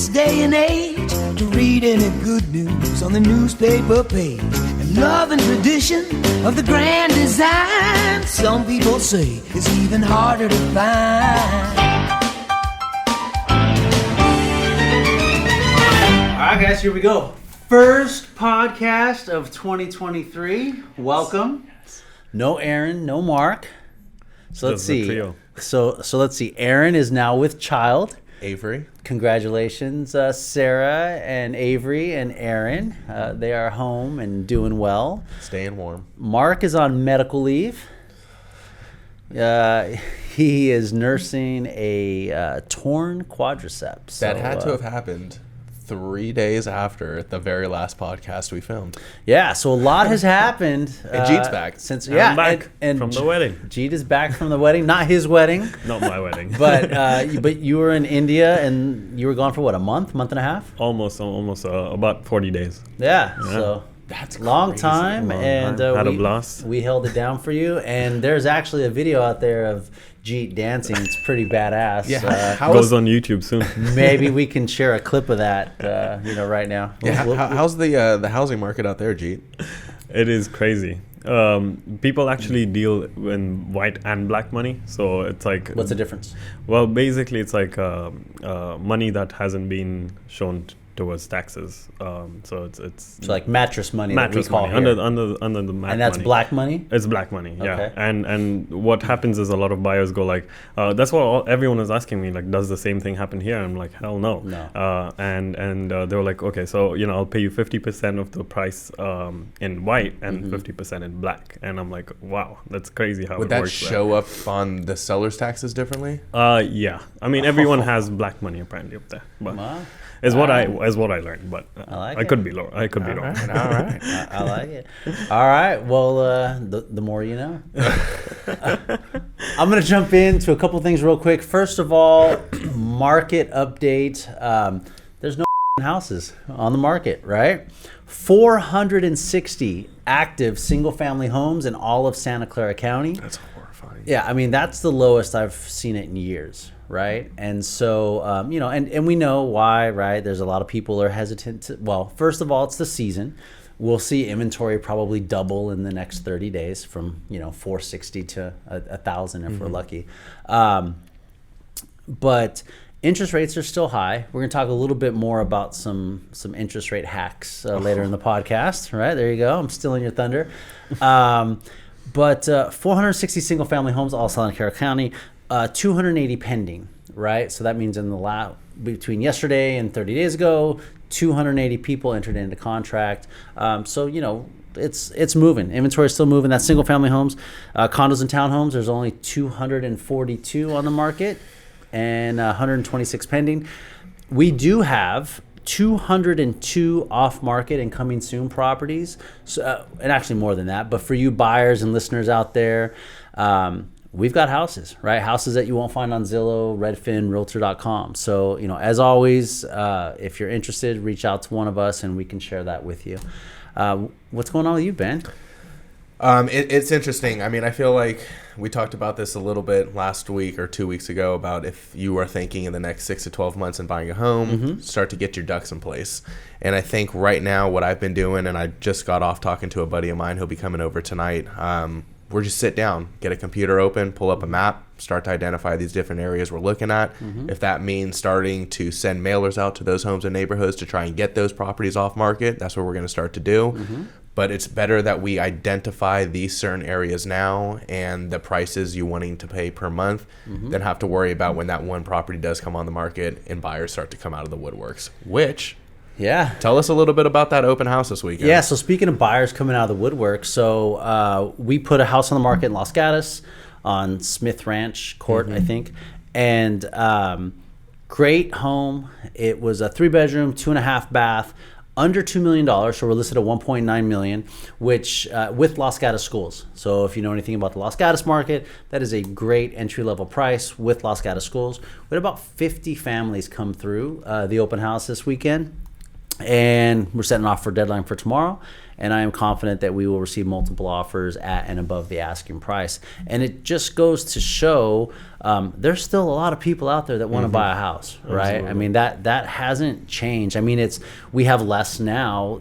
this day and age to read any good news on the newspaper page. And love and tradition of the grand design, some people say, is even harder to find. All right, guys, here we go. First podcast of 2023. Welcome. No Aaron, no Mark. So let's see. So let's see. Aaron is now with child. Avery. Congratulations, Sarah and Avery and Aaron. They are home and doing well. Staying warm. Mark is on medical leave. He is nursing a torn quadriceps. That had to have happened 3 days after the very last podcast we filmed. Yeah, so a lot has happened. And Jeet's back. I'm back from the wedding. Jeet is back from the wedding. Not his wedding. Not my wedding. But you were in India and you were gone for what, a month and a half? Almost about 40 days. Yeah. So that's long crazy. time. And had a blast. We held it down for you. And there's actually a video out there of Jeet dancing. It's pretty badass. Yeah, goes on YouTube soon. Maybe we can share a clip of that, right now. Yeah, how's the housing market out there, Jeet? It is crazy. People actually deal in white and black money, so it's like. What's the difference? Well, basically, it's like money that hasn't been shown towards taxes. So it's like mattress money. Mattress that we call money here. under the mat And that's money. black money? It's black money, yeah. Okay. And what happens is a lot of buyers go like, that's what everyone is asking me, like, does the same thing happen here? I'm like, hell no. No. And they were like, okay, so I'll pay you 50% of the price in white and 50% in black. And I'm like, wow, that's crazy how Would it that works. show up on the seller's taxes differently? Yeah. I mean, everyone has black money apparently up there, but. Wow. Is what I learned, but I could be low. I could be wrong. All right. I like it. All right. Well, the more you know. I'm going to jump into a couple things real quick. First of all, market update. There's no houses on the market, right? 460 active single-family homes in all of Santa Clara County. That's horrifying. Yeah, I mean, that's the lowest I've seen it in years. Right. And so, and we know why, right? There's a lot of people are hesitant to, well, first of all, it's the season. We'll see inventory probably double in the next 30 days from, 460 to 1,000 if we're lucky. But interest rates are still high. We're going to talk a little bit more about some interest rate hacks later in the podcast. Right. There you go. I'm stealing your thunder. But 460 single family homes, all Santa Clara County. 280 pending, right? So that means between yesterday and 30 days ago, 280 people entered into contract. So it's moving. Inventory is still moving. That's single family homes, condos and townhomes. There's only 242 on the market, and 126 pending. We do have 202 off-market and coming soon properties, so, and actually more than that. But for you buyers and listeners out there. We've got houses, right? Houses that you won't find on Zillow, Redfin, Realtor.com. So, as always, if you're interested, reach out to one of us and we can share that with you. What's going on with you, Ben? It's interesting. I mean, I feel like we talked about this a little bit last week or 2 weeks ago about if you are thinking in the next 6 to 12 months in buying a home, start to get your ducks in place. And I think right now what I've been doing, and I just got off talking to a buddy of mine who'll be coming over tonight, we're just sit down, get a computer open, pull up a map, start to identify these different areas we're looking at. If that means starting to send mailers out to those homes and neighborhoods to try and get those properties off market, that's what we're going to start to do. But it's better that we identify these certain areas now and the prices you wanting to pay per month than have to worry about when that one property does come on the market and buyers start to come out of the woodworks, which... Yeah. Tell us a little bit about that open house this weekend. Yeah, so speaking of buyers coming out of the woodwork, so we put a house on the market in Los Gatos on Smith Ranch Court, I think. And great home. It was a 3-bedroom, 2.5 bath, under $2 million. So we're listed at $1.9 million, which with Los Gatos schools. So if you know anything about the Los Gatos market, that is a great entry-level price with Los Gatos schools. We had about 50 families come through the open house this weekend. And we're setting an offer deadline for tomorrow. And I am confident that we will receive multiple offers at and above the asking price. And it just goes to show there's still a lot of people out there that want to buy a house, right? Absolutely. I mean, that hasn't changed. I mean, we have less now,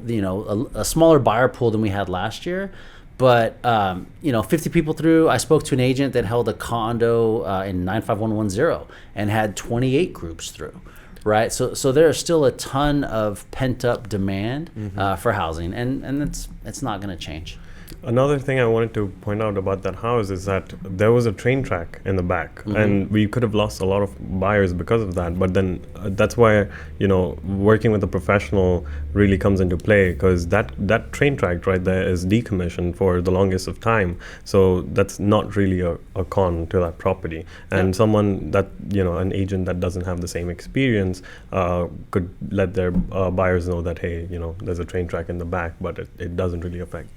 a smaller buyer pool than we had last year. But, 50 people through. I spoke to an agent that held a condo in 95110 and had 28 groups through. Right, so there's still a ton of pent up demand for housing, and it's not going to change. Another thing I wanted to point out about that house is that there was a train track in the back, and we could have lost a lot of buyers because of that. But then that's why, working with a professional really comes into play, because that train track right there is decommissioned for the longest of time. So that's not really a con to that property. And someone that, an agent that doesn't have the same experience could let their buyers know that, hey, there's a train track in the back, but it doesn't really affect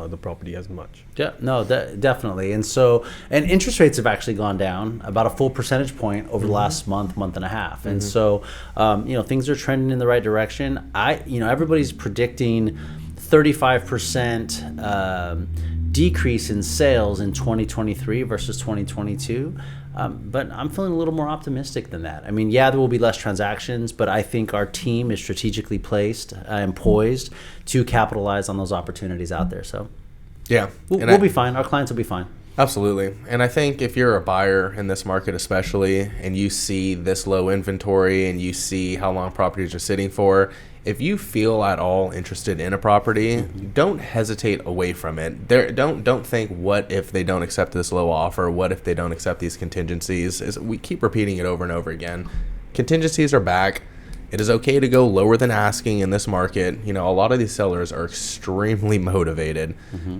the property as much. Yeah, no, definitely. And interest rates have actually gone down about a full percentage point over the last month and a half. And so, things are trending in the right direction. Everybody's predicting 35% decrease in sales in 2023 versus 2022. But I'm feeling a little more optimistic than that. I mean, there will be less transactions, but I think our team is strategically placed and poised to capitalize on those opportunities out there. So, we'll be fine. Our clients will be fine. Absolutely. And I think if you're a buyer in this market especially, and you see this low inventory and you see how long properties are sitting for, if you feel at all interested in a property, don't hesitate away from it. Don't think, what if they don't accept this low offer? What if they don't accept these contingencies? We keep repeating it over and over again. Contingencies are back. It is okay to go lower than asking in this market. A lot of these sellers are extremely motivated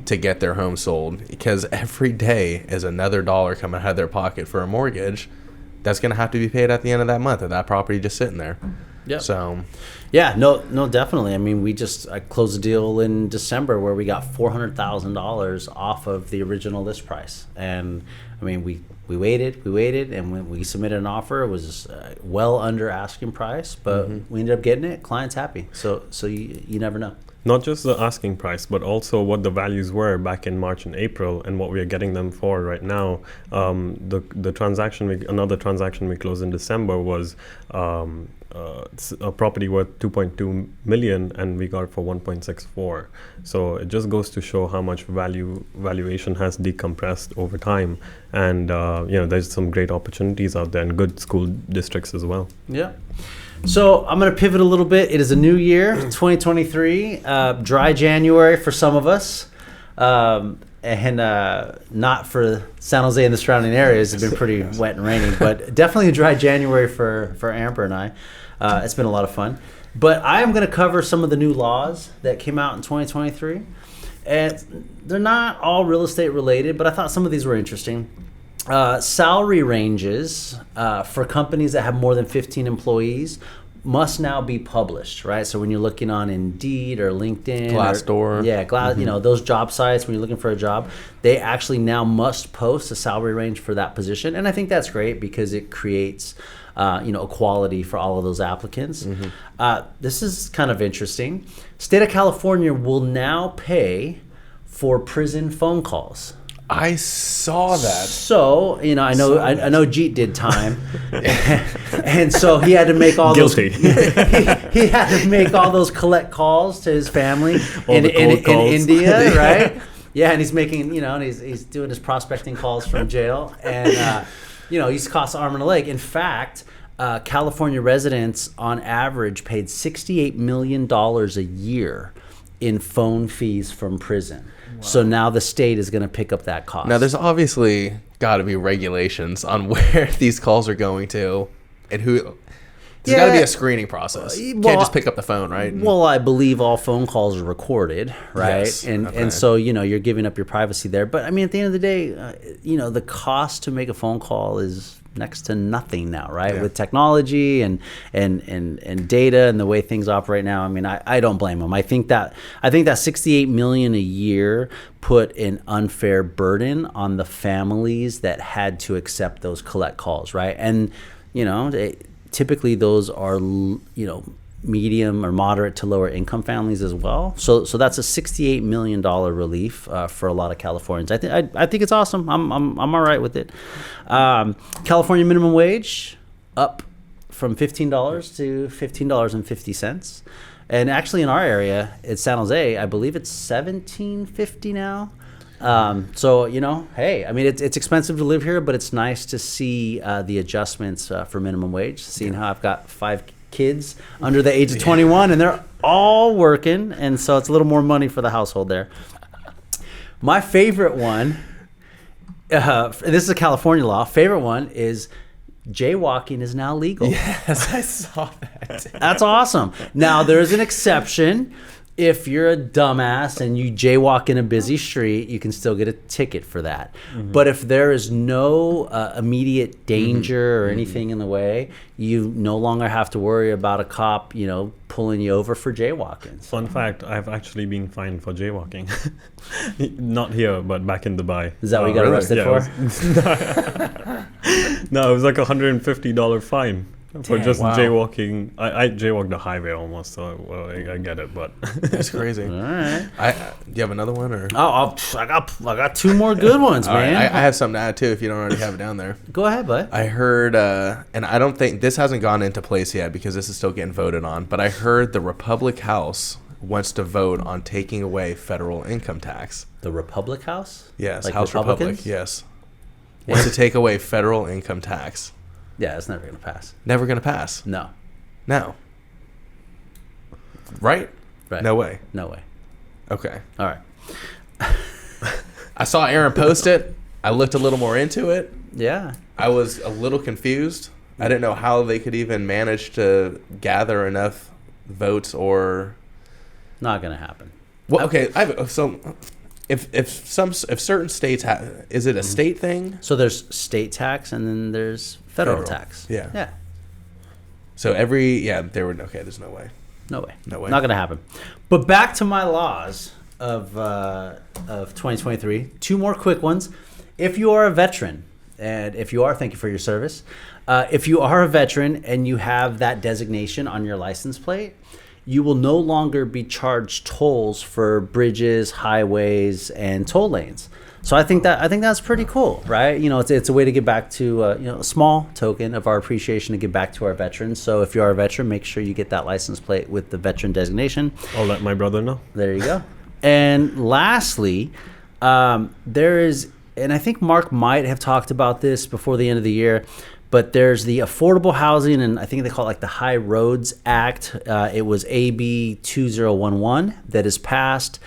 to get their home sold, because every day is another dollar coming out of their pocket for a mortgage that's going to have to be paid at the end of that month, of that property just sitting there. Yeah. So, no, definitely. I mean, I closed a deal in December where we got $400,000 off of the original list price, and I mean, we waited, and when we submitted an offer, it was well under asking price, but we ended up getting it. Client's happy, so you never know. Not just the asking price, but also what the values were back in March and April, and what we are getting them for right now. The transaction, another transaction we closed in December was a property worth $2.2 million, and we got it for $1.64. So it just goes to show how much valuation has decompressed over time, and there's some great opportunities out there and good school districts as well. Yeah. So I'm going to pivot a little bit. It is a new year, 2023, dry January for some of us, and not for San Jose and the surrounding areas. It's been pretty wet and rainy, but definitely a dry January for Amber and I. It's been a lot of fun. But I am going to cover some of the new laws that came out in 2023. And they're not all real estate related, but I thought some of these were interesting. Salary ranges for companies that have more than 15 employees must now be published, right? So when you're looking on Indeed or LinkedIn, Glassdoor, those job sites, when you're looking for a job, they actually now must post a salary range for that position, and I think that's great because it creates, equality for all of those applicants. This is kind of interesting. State of California will now pay for prison phone calls. I saw that. So, I know Jeet did time. And so he had to make all Guilty. he had to make all those collect calls to his family in India, right? Yeah, and he's making, and he's doing his prospecting calls from jail, and he's cost an arm and a leg. In fact, California residents on average paid $68 million a year in phone fees from prison. Wow. So now the state is going to pick up that cost. Now, there's obviously got to be regulations on where these calls are going to and who. There's got to be a screening process. You can't just pick up the phone, right? Well, I believe all phone calls are recorded, right? Yes, and so, you're giving up your privacy there. But, I mean, at the end of the day, the cost to make a phone call is next to nothing now, right? Yeah. With technology and data and the way things operate now, I mean, I don't blame them. I think that $68 million a year put an unfair burden on the families that had to accept those collect calls, right? And typically those are medium or moderate to lower income families as well. So that's a $68 million relief for a lot of Californians. I think it's awesome. I'm all right with it. California minimum wage up from $15 to $15.50. And actually in our area, it's San Jose, I believe it's $17.50 now. So, hey, I mean, it's expensive to live here, but it's nice to see the adjustments for minimum wage, seeing how I've got 5 kids under the age of 21 and they're all working. And so it's a little more money for the household there. My favorite one, this is a California law, favorite one is jaywalking is now legal. Yes, I saw that. That's awesome. Now, there's an exception. If you're a dumbass and you jaywalk in a busy street, you can still get a ticket for that. Mm-hmm. But if there is no immediate danger or anything in the way, you no longer have to worry about a cop, pulling you over for jaywalking. Fun fact, I've actually been fined for jaywalking. Not here, but back in Dubai. Is that what you got arrested for? No, it was like $150 fine. For just wow. jaywalking. I jaywalked the highway almost, so I get it, but that's crazy. All right. Do you have another one, or? Oh, I got 2 more good ones, man. Right, I have something to add too if you don't already have it down there. Go ahead, bud. I heard, and I don't think this hasn't gone into place yet because this is still getting voted on, but I heard the Republic House wants to vote on taking away federal income tax. The Republic House? Yes, like House Republicans? Republic. Yes, wants to take away federal income tax. Yeah, it's never going to pass. Never going to pass. No. Right? No way. No way. Okay. All right. I saw Aaron post it. I looked a little more into it. Yeah. I was a little confused. I didn't know how they could even manage to gather enough votes or... Not going to happen. Well, okay. If certain states have... Is it a state thing? So there's state tax and then there's federal tax. Yeah. Yeah. So there's no way. No way. No way. Not going to happen. But back to my laws of 2023. 2 more quick ones. If you are a veteran, and if you are, thank you for your service. If you are a veteran and you have that designation on your license plate, you will no longer be charged tolls for bridges, highways, and toll lanes. So I think that's pretty cool, right? It's a way to give back to a small token of our appreciation to give back to our veterans. So if you are a veteran, make sure you get that license plate with the veteran designation. I'll let my brother know. There you go. And lastly, there is, and I think Mark might have talked about this before the end of the year, but there's the Affordable Housing, and I think they call it like the High Roads Act. It was AB 2011 that is passed.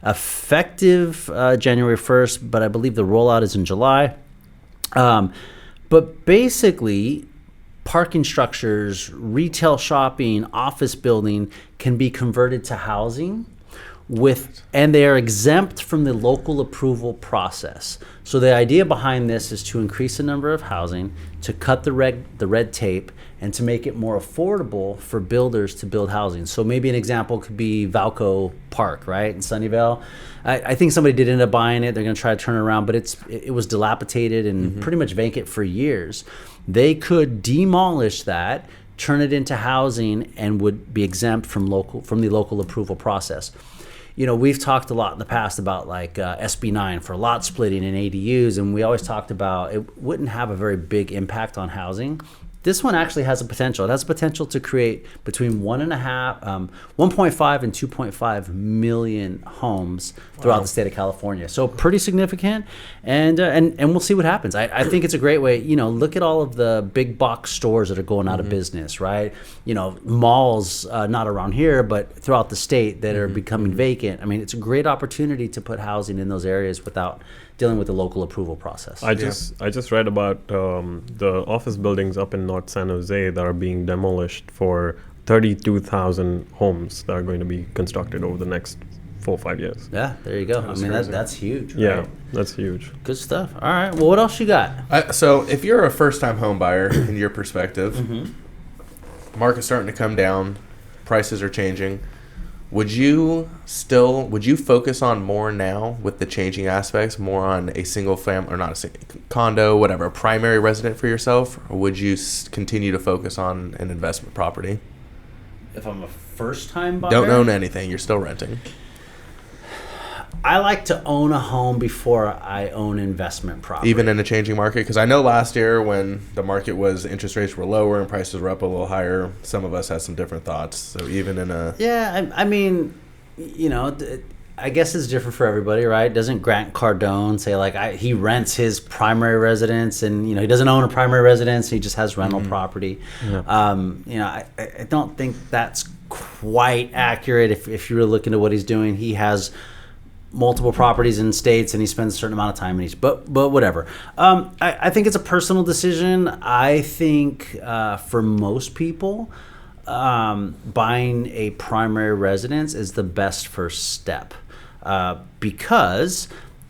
Effective January 1st, but I believe the rollout is in July. But basically, parking structures, retail shopping, office building can be converted to housing and they are exempt from the local approval process. So the idea behind this is to increase the number of housing, to cut the red tape, and to make it more affordable for builders to build housing. So maybe an example could be Valco Park, right, in Sunnyvale. I think somebody did end up buying it. They're going to try to turn it around, but it was dilapidated and pretty much vacant for years. They could demolish that, turn it into housing, and would be exempt from the local approval process. We've talked a lot in the past about like SB9 for lot splitting and ADUs, and we always talked about it wouldn't have a very big impact on housing. This one actually has a potential. It has potential to create between 1.5 and 2.5 million homes throughout the state of California. So pretty significant, and we'll see what happens. I think it's a great way. Look at all of the big box stores that are going out of business, right? Malls, not around here, but throughout the state that are becoming vacant. I mean, it's a great opportunity to put housing in those areas without dealing with the local approval process. I just read about the office buildings up in North San Jose that are being demolished for 32,000 homes that are going to be constructed over the next 4 or 5 years. Yeah, there you go. That's huge. Right? Yeah, that's huge. Good stuff. All right. Well, what else you got? So if you're a first-time home buyer, in your perspective, market's starting to come down, prices are changing. Would you focus on more now with the changing aspects, more on a single family, or not a single condo, whatever, a primary resident for yourself, or would you continue to focus on an investment property? if I'm a first-time buyer, Don't own anything. You're still renting. I like to own a home before I own investment property. Even in a changing market? Because I know last year when the market was, interest rates were lower and prices were up a little higher, some of us had some different thoughts. So even in a... Yeah, I mean, you know, I guess it's different for everybody, right? Doesn't Grant Cardone say, like, he rents his primary residence and, you know, he doesn't own a primary residence, he just has rental property. Yeah. You know, I don't think that's quite accurate if you're looking at what he's doing. He has multiple properties in states and he spends a certain amount of time in each, but whatever. I think it's a personal decision. I think for most people, buying a primary residence is the best first step, because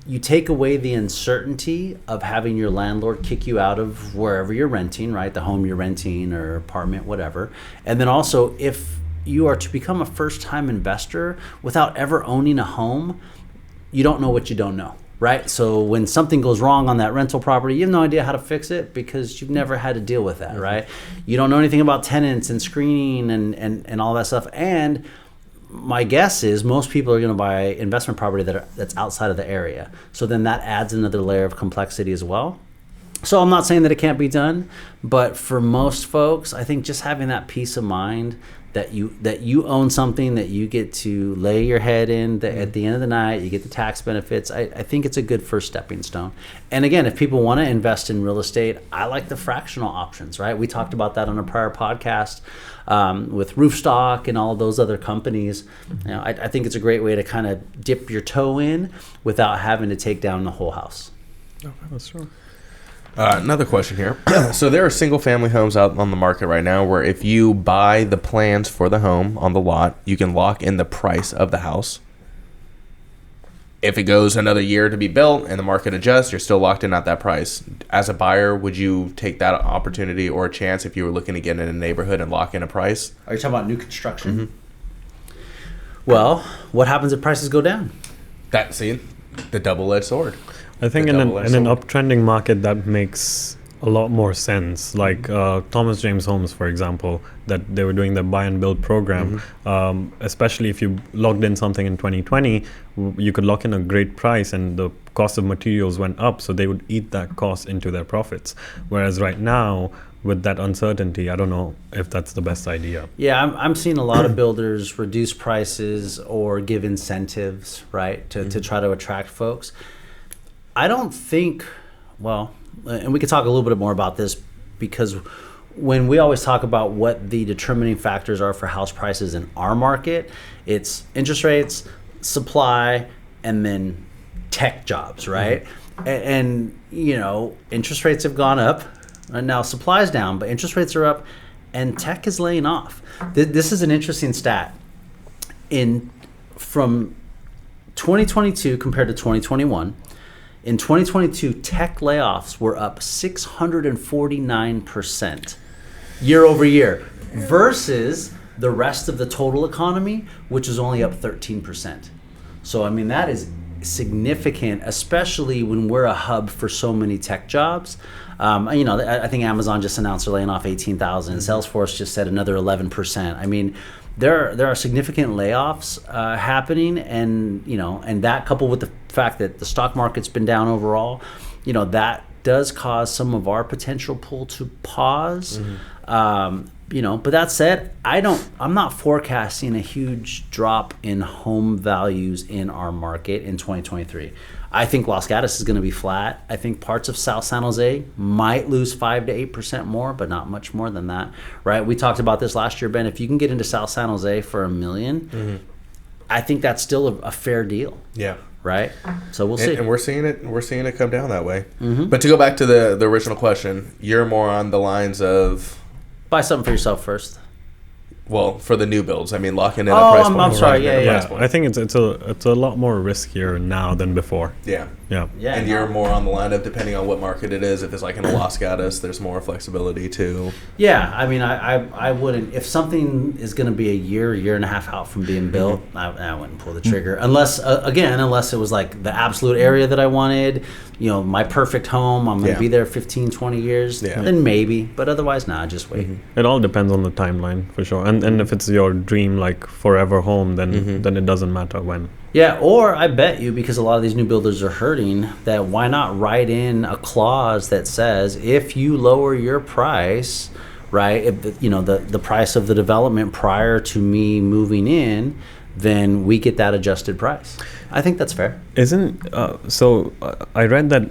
you take away the uncertainty of having your landlord kick you out of wherever you're renting, right? The home you're renting or apartment, whatever. And then also, if you are to become a first-time investor without ever owning a home, you don't know what you don't know, right? So when something goes wrong on that rental property, you have no idea how to fix it because you've never had to deal with that, right? You don't know anything about tenants and screening and all that stuff. And my guess is most people are going to buy investment property that's outside of the area. So then that adds another layer of complexity as well. So I'm not saying that it can't be done, but for most folks, I think just having that peace of mind that you own something that you get to lay your head in, that at the end of the night you get the tax benefits, I think it's a good first stepping stone. And again, if people want to invest in real estate, I like the fractional options, right? We talked about that on a prior podcast with Roofstock and all of those other companies. You know, I think it's a great way to kind of dip your toe in without having to take down the whole house. Okay, that's true. Another question here. So there are single-family homes out on the market right now where if you buy the plans for the home on the lot, you can lock in the price of the house. If it goes another year to be built and the market adjusts, you're still locked in at that price. As a buyer, would you take that opportunity or a chance if you were looking to get in a neighborhood and lock in a price? Are you talking about new construction? Mm-hmm. Well, what happens if prices go down? See, the double-edged sword. I think in an uptrending market that makes a lot more sense. Like Thomas James Homes, for example, that they were doing the buy and build program. Especially if you locked in something in 2020, you could lock in a great price and the cost of materials went up, so they would eat that cost into their profits. Whereas right now, with that uncertainty, I don't know if that's the best idea. Yeah, I'm seeing a lot of builders reduce prices or give incentives, right, to try to attract folks. I don't think, well, and we could talk a little bit more about this, because when we always talk about what the determining factors are for house prices in our market, it's interest rates, supply, and then tech jobs, right? And you know, interest rates have gone up, and now supply's down, but interest rates are up, and tech is laying off. This is an interesting stat. From 2022 compared to 2021, in 2022, tech layoffs were up 649% year over year versus the rest of the total economy, which is only up 13%. So, I mean, that is significant, especially when we're a hub for so many tech jobs. You know, I think Amazon just announced they're laying off 18,000. Salesforce just said another 11%. I mean, there are significant layoffs happening, and you know, and that coupled with the fact that the stock market's been down overall, you know, that does cause some of our potential pool to pause. You know, but that said, I'm not forecasting a huge drop in home values in our market in 2023. I think Los Gatos is going to be flat. I think parts of South San Jose might lose 5 to 8% more, but not much more than that, right? We talked about this last year, Ben. If you can get into South San Jose for $1 million, I think that's still a fair deal. Yeah. Right. So we'll see. And we're seeing it come down that way. But to go back to the original question, you're more on the lines of buy something for yourself first. Well, for the new builds, I mean, locking in a price point. I'm sorry. Yeah. I think it's a lot more riskier now than before. Yeah. And you're more on the line of, depending on what market it is. If it's like in Los Gatos, there's more flexibility too. Yeah, I mean, I wouldn't, if something is going to be a year and a half out from being built, I wouldn't pull the trigger unless it was like the absolute area that I wanted, you know, my perfect home. I'm going to be there 15, 20 years. Then maybe, but otherwise, just wait. It all depends on the timeline for sure. And And if it's your dream, like forever home, then it doesn't matter when. Yeah, or I bet you, because a lot of these new builders are hurting, that why not write in a clause that says if you lower your price, right, if the price of the development prior to me moving in, then we get that adjusted price. I think that's fair. I read that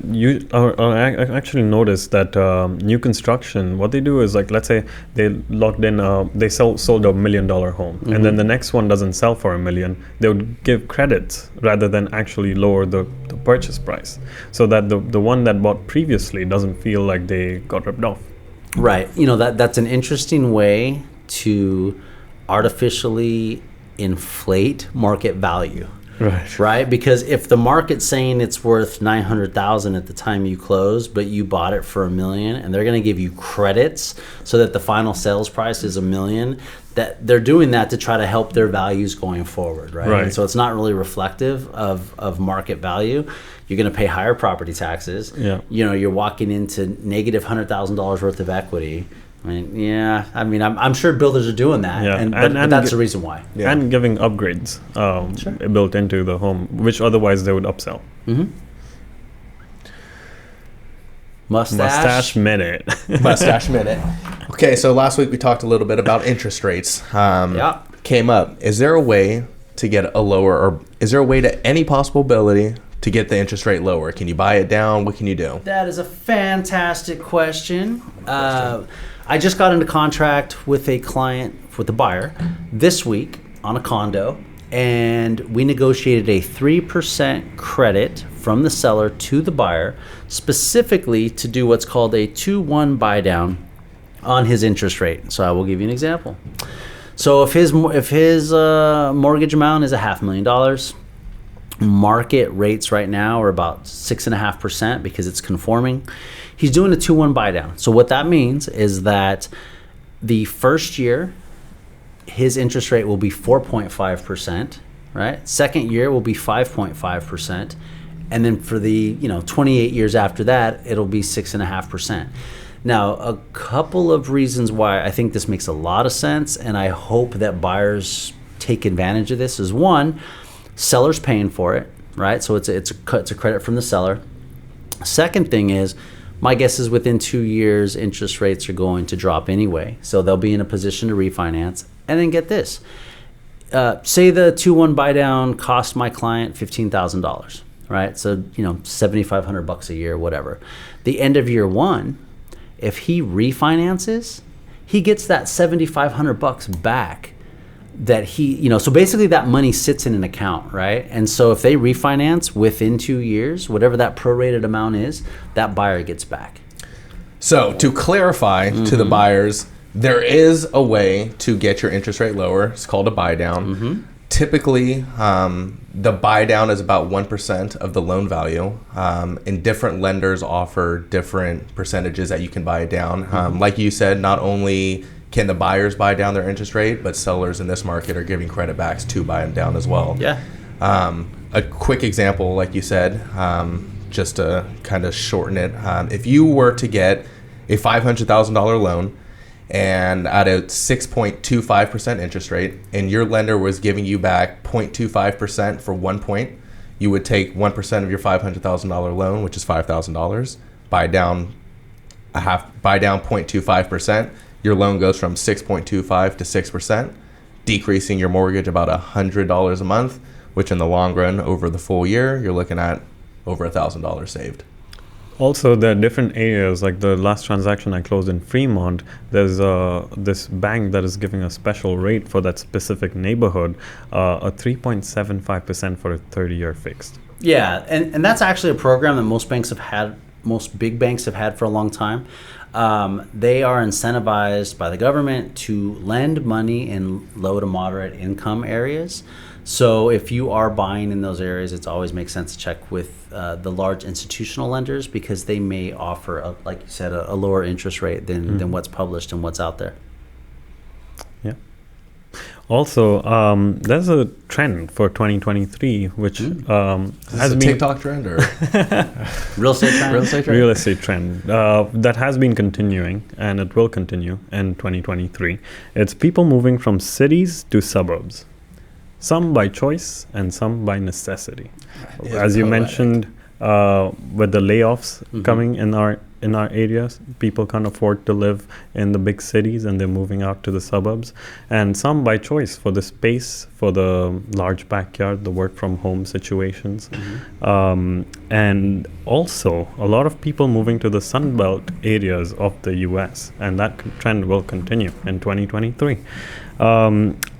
I actually noticed that new construction, what they do is, like, let's say they locked in, they sold $1 million home, and then the next one doesn't sell for $1 million. They would give credits rather than actually lower the purchase price, so that the one that bought previously doesn't feel like they got ripped off. Right. That's an interesting way to artificially inflate market value. Right, because if the market's saying it's worth $900,000 at the time you close, but you bought it for $1 million, and they're going to give you credits so that the final sales price is $1 million, that they're doing that to try to help their values going forward, right? And so it's not really reflective of market value. You're going to pay higher property taxes. Yeah. You're walking into negative $100,000 worth of equity. I'm sure builders are doing that, but that's the reason why. Yeah. And giving upgrades built into the home, which otherwise they would upsell. Mustache Minute. Mustache Minute. Okay, so last week we talked a little bit about interest rates. Came up. Is there a way to get a lower, or is there a way to any possible ability to get the interest rate lower? Can you buy it down? What can you do? That is a fantastic question. I just got into contract with a client, with a buyer, this week on a condo, and we negotiated a 3% credit from the seller to the buyer, specifically to do what's called a 2-1 buy down on his interest rate. So I will give you an example. So if his mortgage amount is $500,000, market rates right now are about 6.5% because it's conforming. He's doing a 2-1 buy down. So what that means is that the first year, his interest rate will be 4.5%, right? Second year will be 5.5%. And then for the 28 years after that, it'll be 6.5%. Now, a couple of reasons why I think this makes a lot of sense, and I hope that buyers take advantage of this, is one, seller's paying for it, right? So it's a credit from the seller. Second thing is, my guess is within 2 years, interest rates are going to drop anyway. So they'll be in a position to refinance. And then get this. Say the 2-1 buy down cost my client $15,000, right? So, $7,500 a year, whatever. The end of year one, if he refinances, he gets that $7,500 back. That so basically that money sits in an account, right? And so if they refinance within 2 years, whatever that prorated amount is, that buyer gets back. So to clarify to the buyers, there is a way to get your interest rate lower. It's called a buy down. Typically, the buy down is about 1% of the loan value. And different lenders offer different percentages that you can buy it down. Like you said, not only can the buyers buy down their interest rate, but sellers in this market are giving credit backs to buy them down as well. Yeah. A quick example, like you said, just to kind of shorten it, if you were to get a $500,000 loan and at a 6.25% interest rate, and your lender was giving you back 0.25% for 1 point, you would take 1% of your $500,000 loan, which is $5,000, buy down 0.25%. Your loan goes from 6.25 to 6%, decreasing your mortgage about $100 a month, which in the long run, over the full year, you're looking at over $1,000 saved. Also, there are different areas. Like the last transaction I closed in Fremont, there's this bank that is giving a special rate for that specific neighborhood, a 3.75% for a 30-year fixed. Yeah, and that's actually a program that most big banks have had for a long time. They are incentivized by the government to lend money in low to moderate income areas. So if you are buying in those areas, it always makes sense to check with the large institutional lenders, because they may offer, like you said, a lower interest rate than what's published and what's out there. Yeah. Also, there's a trend for 2023, which Is has this a been TikTok trend or Real estate trend. real estate trend? real estate trend that has been continuing, and it will continue in 2023. It's people moving from cities to suburbs, some by choice and some by necessity. Yeah, As you poetic. mentioned, with the layoffs coming in our areas, people can't afford to live in the big cities, and they're moving out to the suburbs. And some by choice, for the space, for the large backyard, the work from home situations. And also a lot of people moving to the Sunbelt areas of the US, and that trend will continue in 2023.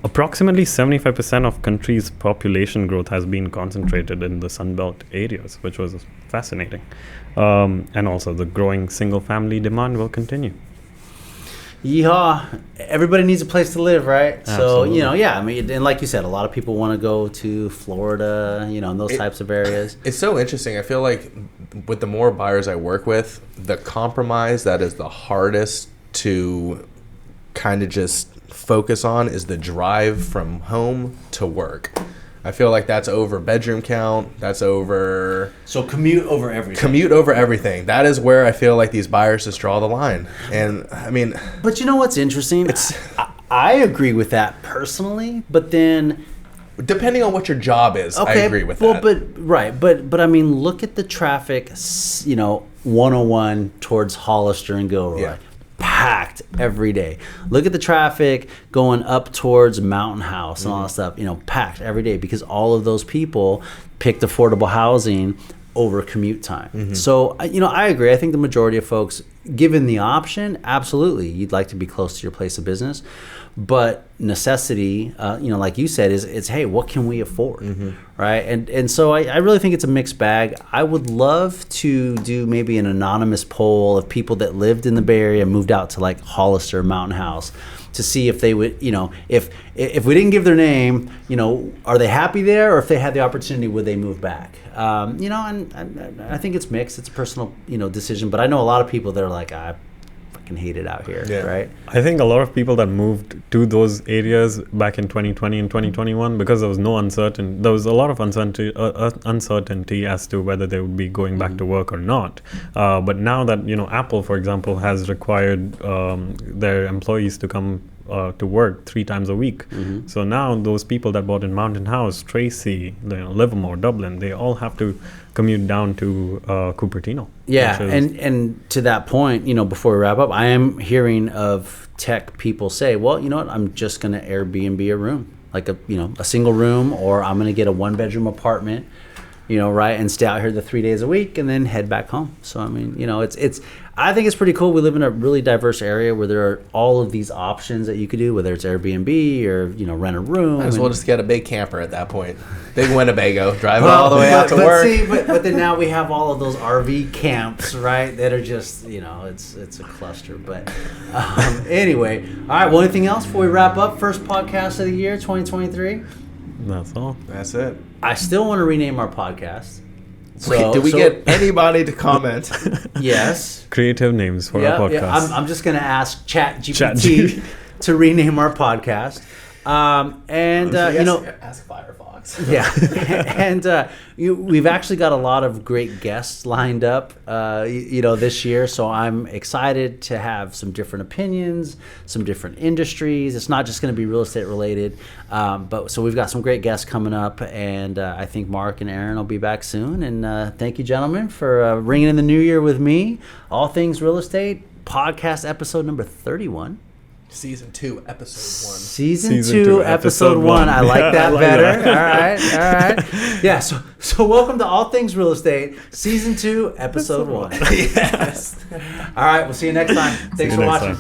Approximately 75% of country's population growth has been concentrated in the Sunbelt areas, which was fascinating. And also the growing single-family demand will continue. Yeehaw. Everybody needs a place to live, right? So, Absolutely. I mean, and like you said, a lot of people want to go to Florida, and those types of areas. It's so interesting. I feel like with the more buyers I work with, the compromise that is the hardest to kind of just focus on is the drive from home to work. I feel like that's over bedroom count. That's over So commute over everything. commute over everything. That is where I feel like these buyers just draw the line. And I mean, But you know what's interesting? I agree with that personally, but then depending on what your job is, I agree with well, that. but I mean, look at the traffic, 101 towards Hollister and Gilroy. Yeah. Packed every day. Look at the traffic going up towards Mountain House and all that stuff, packed every day because all of those people picked affordable housing over commute time. So, I agree. I think the majority of folks, given the option, absolutely, you'd like to be close to your place of business. But necessity, like you said, is hey, what can we afford, right? And so I really think it's a mixed bag. I would love to do maybe an anonymous poll of people that lived in the Bay Area and moved out to like Hollister, Mountain House, to see if they would, if we didn't give their name, are they happy there, or if they had the opportunity, would they move back? And I think it's mixed. It's a personal, decision. But I know a lot of people that are like, I fucking hate it out here, right? I think a lot of people that moved to those areas back in 2020 and 2021, because there was there was a lot of uncertainty as to whether they would be going back to work or not. But now that, Apple, for example, has required their employees to come to work 3 times a week. So now those people that bought in Mountain House, Tracy, Livermore, Dublin, they all have to commute down to Cupertino. Yeah, and to that point, before we wrap up, I am hearing of tech people say, well, you know what, I'm just going to Airbnb a room, like a single room, or I'm going to get a 1-bedroom apartment, right, and stay out here the 3 days a week and then head back home. So, I mean, it's I think it's pretty cool. We live in a really diverse area where there are all of these options that you could do, whether it's Airbnb or, rent a room. Might as well just get a big camper at that point. Big Winnebago, drive it all the way out to work. But then now we have all of those RV camps, right, that are just, it's a cluster. But anyway, all right, well, anything else before we wrap up? First podcast of the year, 2023. That's all. That's it. I still want to rename our podcast. Wait, did we get anybody to comment? Yes. Creative names for our podcast. Yeah, I'm just going to ask ChatGPT to rename our podcast. Ask Firefox. Yeah, and we've actually got a lot of great guests lined up, this year. So I'm excited to have some different opinions, some different industries. It's not just going to be real estate related, but so we've got some great guests coming up, and I think Mark and Aaron will be back soon. And thank you, gentlemen, for ringing in the new year with me. All Things Real Estate podcast episode number 31. Season 2, episode 1. Season 2, episode 1. I like that better. All right. Yeah, so welcome to All Things Real Estate, Season 2, episode 1. Yes. All right, we'll see you next time. Thanks for watching.